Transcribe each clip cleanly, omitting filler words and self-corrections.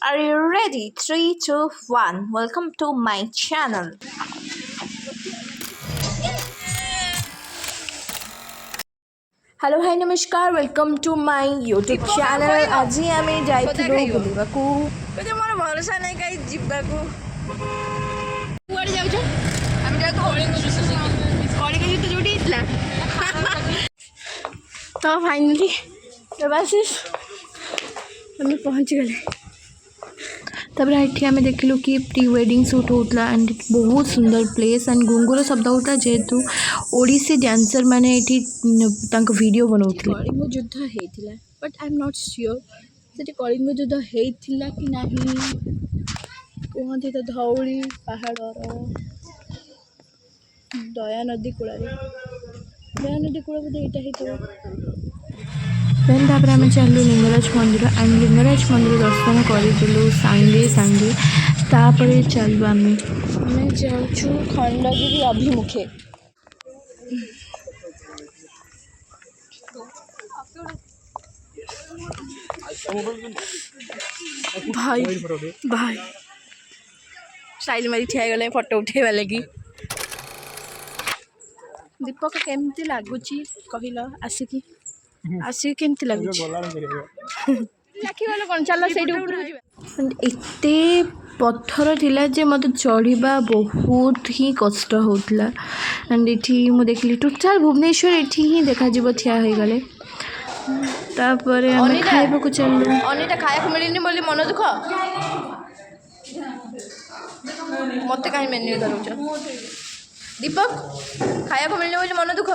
Are you ready? 3, 2, 1. Welcome to my channel. Hello hi नमस्कार welcome to my YouTube channel. आज आम जाइलु बुलिबाकू मोर भरोसा नहीं कहीं जीवाकू कुआडे जाउछ हम जातो कलिंग युद्ध जोटी इतला तो फाइनली देवाशीष हम पहुंच गए। तब ये आम देखिलु कि प्री वेडिंग शूट होता एंड बहुत सुंदर प्लेस एंड घुंगुर शब्द होता जेहेतु ओडिसी डांसर माने ये वीडियो बनाते कलिंग युद्ध होता but I am not sure से कलिंग युद्ध होता कि नहीं कहते तो धौली पहाड़ दया नदी कूल बोधे यहाँ देन तापर आम चलू लिंगराज मंदिर एंड लिंगराज मंदिर दर्शन करूँ सांगे सांगे तापर चलू आम जाऊँ खंडगिरी अभिमुखे। भाई भाई स्टाइल मारी ठिया गले फोटो उठेवा लगी। दीपक केमती लगुच कहल आसिकी आसिक केमती लगुच कौन चल एते पत्थर थिला जे मत चढ़ा बहुत ही कष्ट होता एंड ये मुझे देखली टोटाल भुवनेश्वर ये ही देखा ठिया हो गले तापर आम खाइबा को चलू अनिता खाया मिलनी बोली मन दुख मत कहीं मेन्यू धरुच दीपक खाया मिलने बोली मन दुख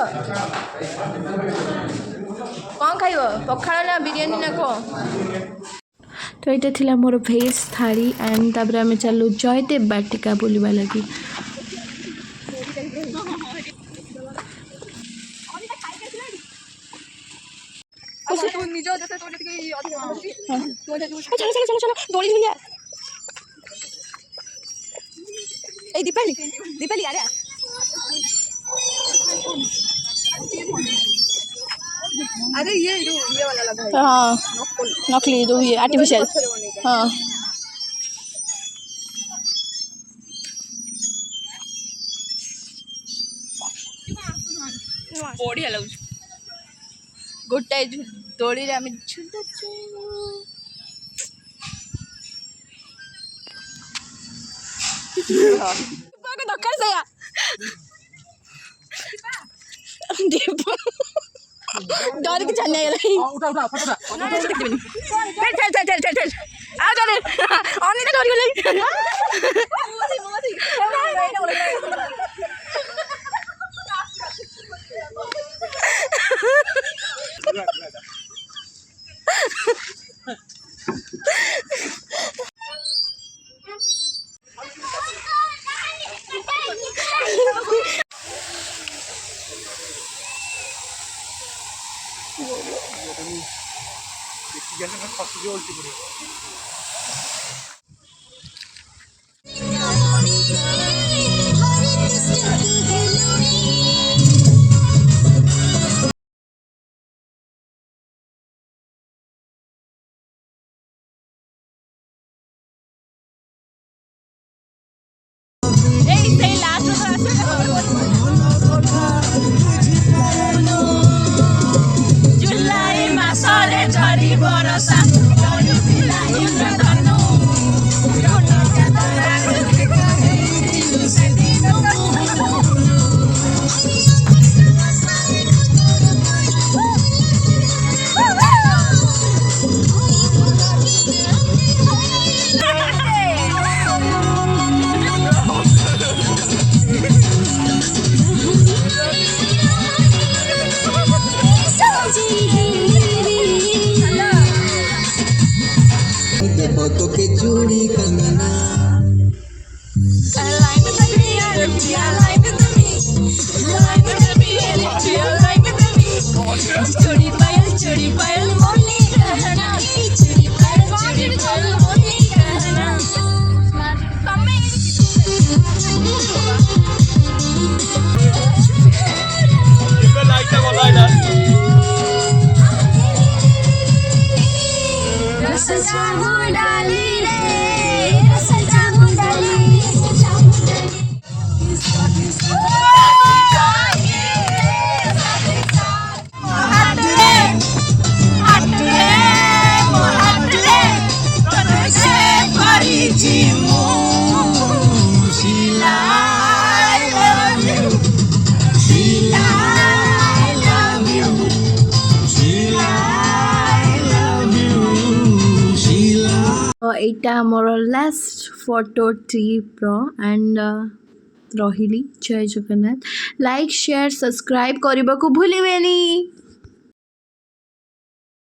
कौन खाइब पखाड़ ना बिरियानी ना कौन तो ये थिला मोर भेज थाली एंड तापर आम चलू जयदेव बाटिका बुलवा लगी। दीपाली दीपाली आ अरे ये वाला लगा है। हाँ नकली जो ये आर्टिफिशियल। हाँ बढ़िया लगुच गोटाए दोली रे आम दरकार से डर के चलने जुलाई मासरे झरी बरसा के चूड़ी कंगना चूड़ी पायल मोनी कहना चूड़ी पायल मोनी कहना रस चाहो डाली रे ଏଇଟା ଆମର ଲାଷ୍ଟ ଫଟୋ ଟ୍ରିପ୍ର ଆଣ୍ଡ ରହିଲି। ଜୟ ଜଗନ୍ନାଥ। ଲାଇକ୍ ସେୟାର ସବସ୍କ୍ରାଇବ୍ କରିବାକୁ ଭୁଲିବେନି।